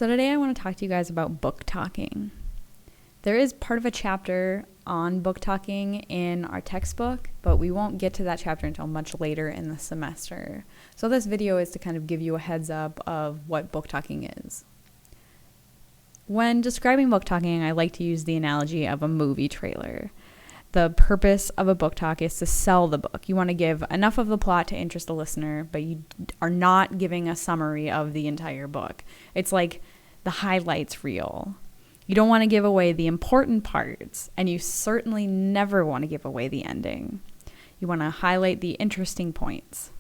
So today I want to talk to you guys about book talking. There is part of a chapter on book talking in our textbook, but we won't get to that chapter until much later in the semester. So this video is to kind of give you a heads up of what book talking is. When describing book talking, I like to use the analogy of a movie trailer. The purpose of a book talk is to sell the book. You want to give enough of the plot to interest the listener, but you are not giving a summary of the entire book. It's like the highlights reel. You don't want to give away the important parts, and you certainly never want to give away the ending. You want to highlight the interesting points.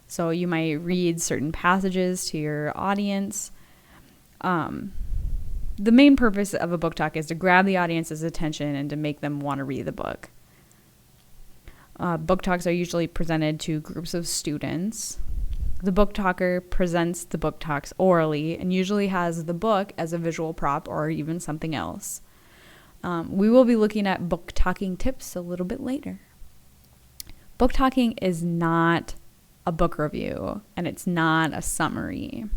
So you might read certain passages to your audience. The main purpose of a book talk is to grab the audience's attention and to make them want to read the book. Book talks are usually presented to groups of students. The book talker presents the book talks orally and usually has the book as a visual prop or even something else. We will be looking at book talking tips a little bit later. Book talking is not a book review, and it's not a summary.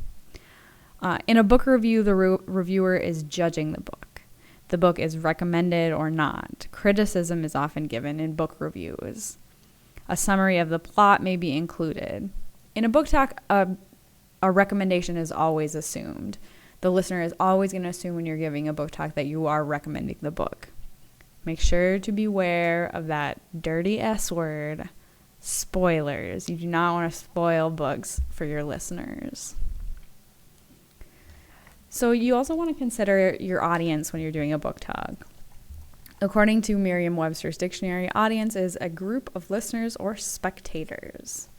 In a book review, the reviewer is judging the book. The book is recommended or not. Criticism is often given in book reviews. A summary of the plot may be included. In a book talk, a recommendation is always assumed. The listener is always going to assume when you're giving a book talk that you are recommending the book. Make sure to beware of that dirty S word, spoilers. You do not want to spoil books for your listeners. So you also want to consider your audience when you're doing a book talk. According to Merriam-Webster's dictionary, audience is a group of listeners or spectators.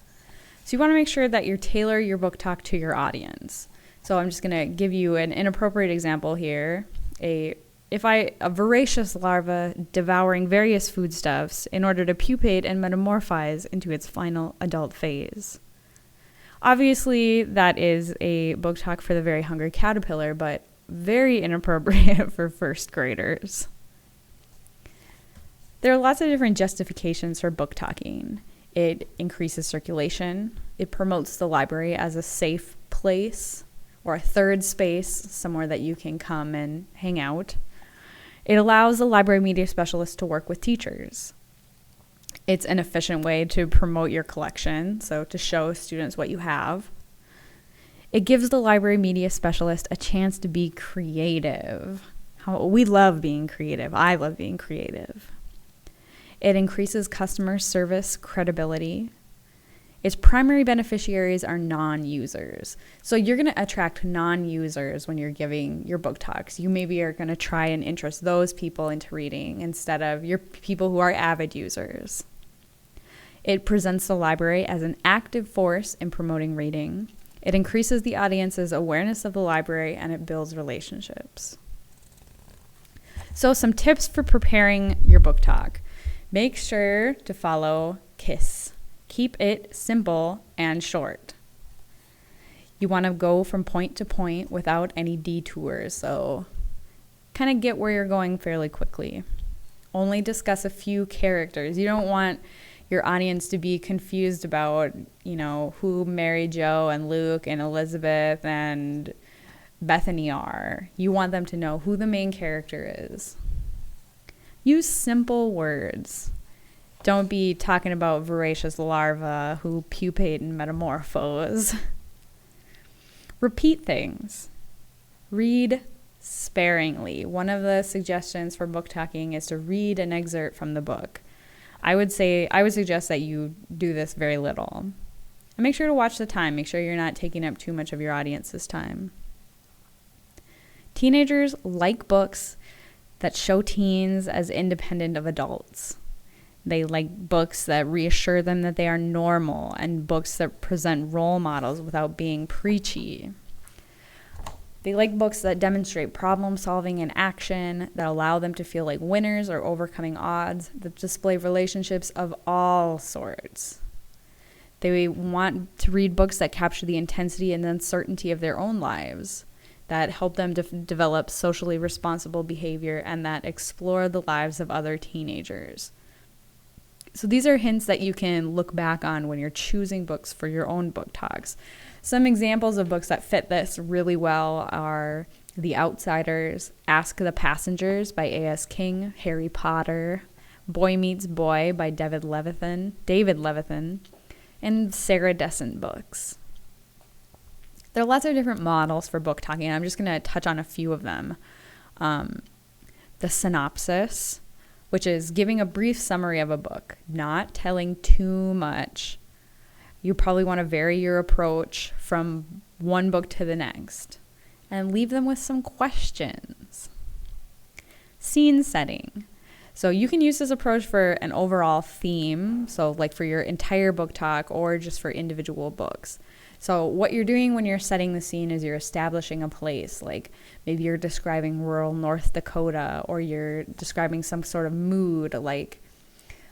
So you want to make sure that you tailor your book talk to your audience. So I'm just going to give you an inappropriate example here. A voracious larva devouring various foodstuffs in order to pupate and metamorphose into its final adult phase. Obviously, that is a book talk for the very hungry caterpillar, but very inappropriate for first graders. There are lots of different justifications for book talking. It increases circulation. It promotes the library as a safe place or a third space, somewhere that you can come and hang out. It allows the library media specialist to work with teachers. It's an efficient way to promote your collection, so to show students what you have. It gives the library media specialist a chance to be creative. We love being creative. I love being creative. It increases customer service credibility. Its primary beneficiaries are non-users. So you're going to attract non-users when you're giving your book talks. You maybe are going to try and interest those people into reading instead of your people who are avid users. It presents the library as an active force in promoting reading. It increases the audience's awareness of the library, and it builds relationships. So some tips for preparing your book talk. Make sure to follow KISS. Keep it simple and short. You want to go from point to point without any detours, so kind of get where you're going fairly quickly. Only discuss a few characters. You don't want your audience to be confused about, who Mary Jo and Luke and Elizabeth and Bethany are. You want them to know who the main character is. Use simple words. Don't be talking about voracious larvae who pupate and metamorphose. Repeat things. Read sparingly. One of the suggestions for book talking is to read an excerpt from the book. I would suggest that you do this very little. And make sure to watch the time. Make sure you're not taking up too much of your audience's time. Teenagers like books that show teens as independent of adults. They like books that reassure them that they are normal and books that present role models without being preachy. They like books that demonstrate problem solving and action, that allow them to feel like winners or overcoming odds, that display relationships of all sorts. They want to read books that capture the intensity and uncertainty of their own lives, that help them develop socially responsible behavior, and that explore the lives of other teenagers. So these are hints that you can look back on when you're choosing books for your own book talks. Some examples of books that fit this really well are The Outsiders, Ask the Passengers by A.S. King, Harry Potter, Boy Meets Boy by David Levithan, and Sarah Dessen books. There are lots of different models for book talking, and I'm just going to touch on a few of them. The synopsis, which is giving a brief summary of a book, not telling too much. You probably want to vary your approach from one book to the next and leave them with some questions. Scene setting. So you can use this approach for an overall theme, so like for your entire book talk or just for individual books. So what you're doing when you're setting the scene is you're establishing a place, like maybe you're describing rural North Dakota, or you're describing some sort of mood like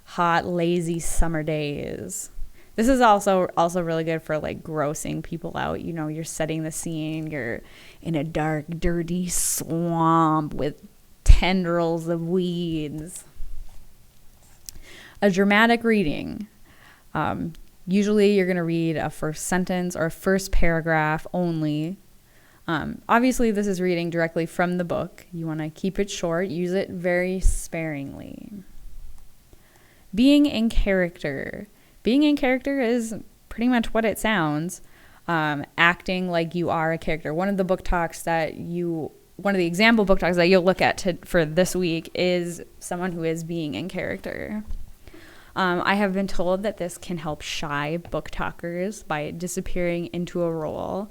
hot, lazy summer days. This is also really good for like grossing people out. You know, you're setting the scene, you're in a dark, dirty swamp with tendrils of weeds. A dramatic reading. Usually you're going to read a first sentence or a first paragraph only. Obviously, this is reading directly from the book. You want to keep it short. Use it very sparingly. Being in character. Being in character is pretty much what it sounds. Acting like you are a character. One of the example book talks that you'll look at for this week is someone who is being in character. I have been told that this can help shy book talkers by disappearing into a role.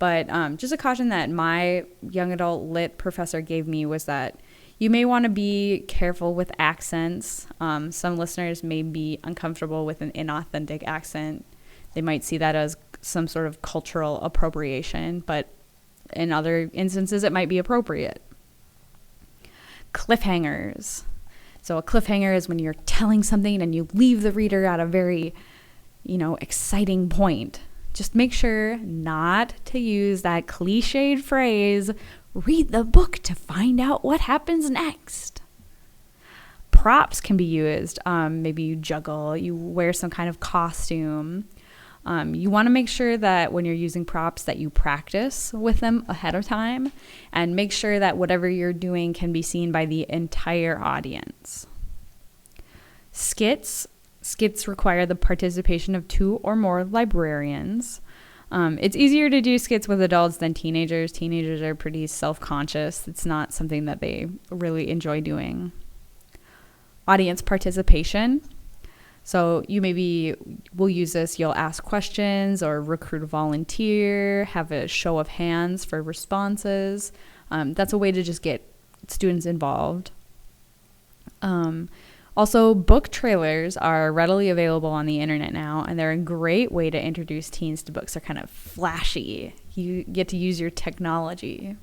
But just a caution that my young adult lit professor gave me was that you may want to be careful with accents. Some listeners may be uncomfortable with an inauthentic accent. They might see that as some sort of cultural appropriation, but in other instances, it might be appropriate. Cliffhangers. So a cliffhanger is when you're telling something and you leave the reader at a very, exciting point. Just make sure not to use that cliched phrase, read the book to find out what happens next. Props can be used. Maybe you juggle, you wear some kind of costume. You want to make sure that when you're using props that you practice with them ahead of time and make sure that whatever you're doing can be seen by the entire audience. Skits require the participation of 2 or more librarians. It's easier to do skits with adults than teenagers. Teenagers are pretty self-conscious. It's not something that they really enjoy doing. Audience participation. So you maybe will use this, you'll ask questions or recruit a volunteer, have a show of hands for responses. That's a way to just get students involved. Also, book trailers are readily available on the internet now, and they're a great way to introduce teens to books. They're kind of flashy. You get to use your technology.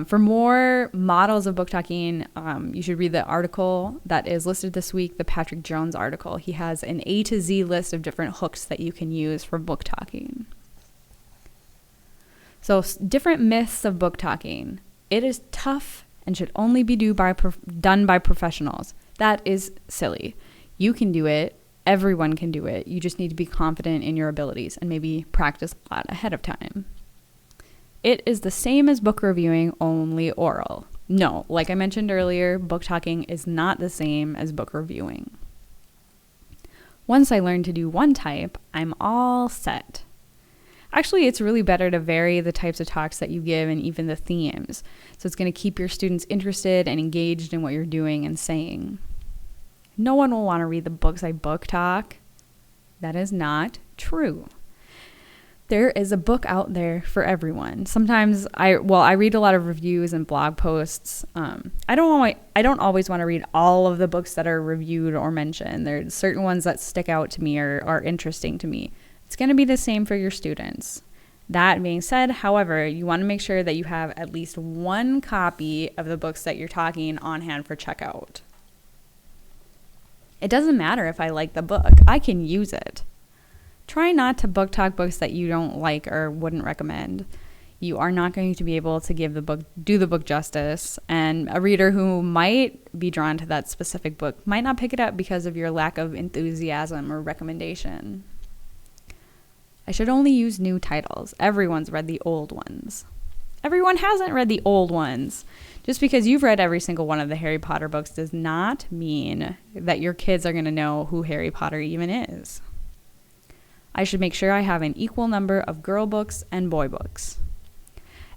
For more models of book talking, you should read the article that is listed this week, the Patrick Jones article. He has an A to Z list of different hooks that you can use for book talking. So different myths of book talking. It is tough and should only be done by professionals. That is silly. You can do it. Everyone can do it. You just need to be confident in your abilities and maybe practice a lot ahead of time. It is the same as book reviewing, only oral. No, like I mentioned earlier, book talking is not the same as book reviewing. Once I learn to do one type, I'm all set. Actually, it's really better to vary the types of talks that you give and even the themes. So it's going to keep your students interested and engaged in what you're doing and saying. No one will want to read the books I book talk. That is not true. There is a book out there for everyone. Sometimes I read a lot of reviews and blog posts. I don't always want to read all of the books that are reviewed or mentioned. There's certain ones that stick out to me or are interesting to me. It's going to be the same for your students. That being said, however, you want to make sure that you have at least one copy of the books that you're talking on hand for checkout. It doesn't matter if I like the book. I can use it. Try not to book talk books that you don't like or wouldn't recommend. You are not going to be able to do the book justice, and a reader who might be drawn to that specific book might not pick it up because of your lack of enthusiasm or recommendation. I should only use new titles. Everyone's read the old ones. Everyone hasn't read the old ones. Just because you've read every single one of the Harry Potter books does not mean that your kids are going to know who Harry Potter even is. I should make sure I have an equal number of girl books and boy books.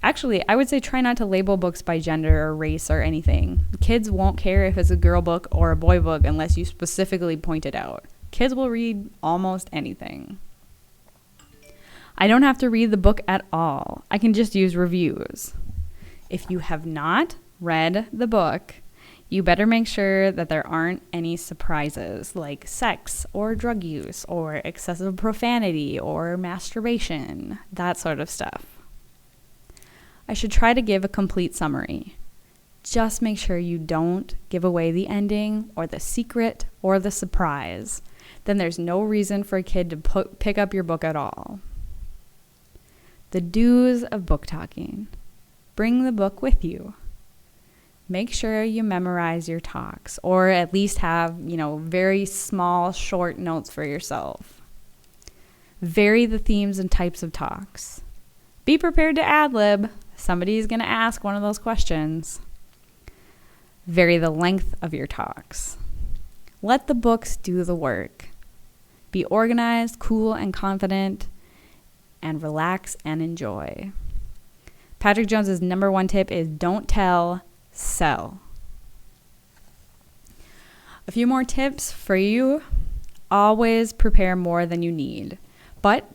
Actually, I would say try not to label books by gender or race or anything. Kids won't care if it's a girl book or a boy book unless you specifically point it out. Kids will read almost anything. I don't have to read the book at all. I can just use reviews. If you have not read the book, you better make sure that there aren't any surprises like sex or drug use or excessive profanity or masturbation, that sort of stuff. I should try to give a complete summary. Just make sure you don't give away the ending or the secret or the surprise. Then there's no reason for a kid to pick up your book at all. The do's of book talking. Bring the book with you. Make sure you memorize your talks or at least have, very small, short notes for yourself. Vary the themes and types of talks. Be prepared to ad-lib. Somebody's going to ask one of those questions. Vary the length of your talks. Let the books do the work. Be organized, cool, and confident, and relax and enjoy. Patrick Jones's number one tip is don't tell, sell. A few more tips for you. Always prepare more than you need, but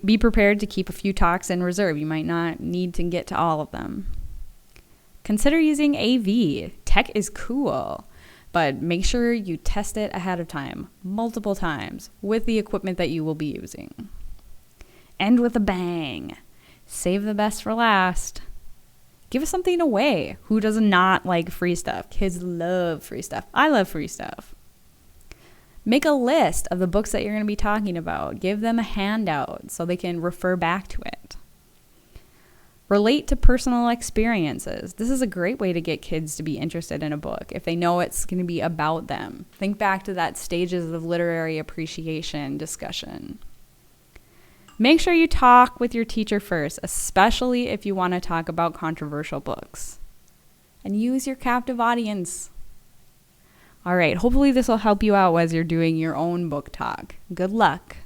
be prepared to keep a few talks in reserve. You might not need to get to all of them. Consider using AV. Tech is cool, but make sure you test it ahead of time, multiple times, with the equipment that you will be using. End with a bang. Save the best for last. Give us something away. Who does not like free stuff? Kids love free stuff. I love free stuff. Make a list of the books that you're going to be talking about. Give them a handout so they can refer back to it. Relate to personal experiences. This is a great way to get kids to be interested in a book if they know it's going to be about them. Think back to that stages of literary appreciation discussion. Make sure you talk with your teacher first, especially if you want to talk about controversial books. And use your captive audience. All right, hopefully this will help you out as you're doing your own book talk. Good luck.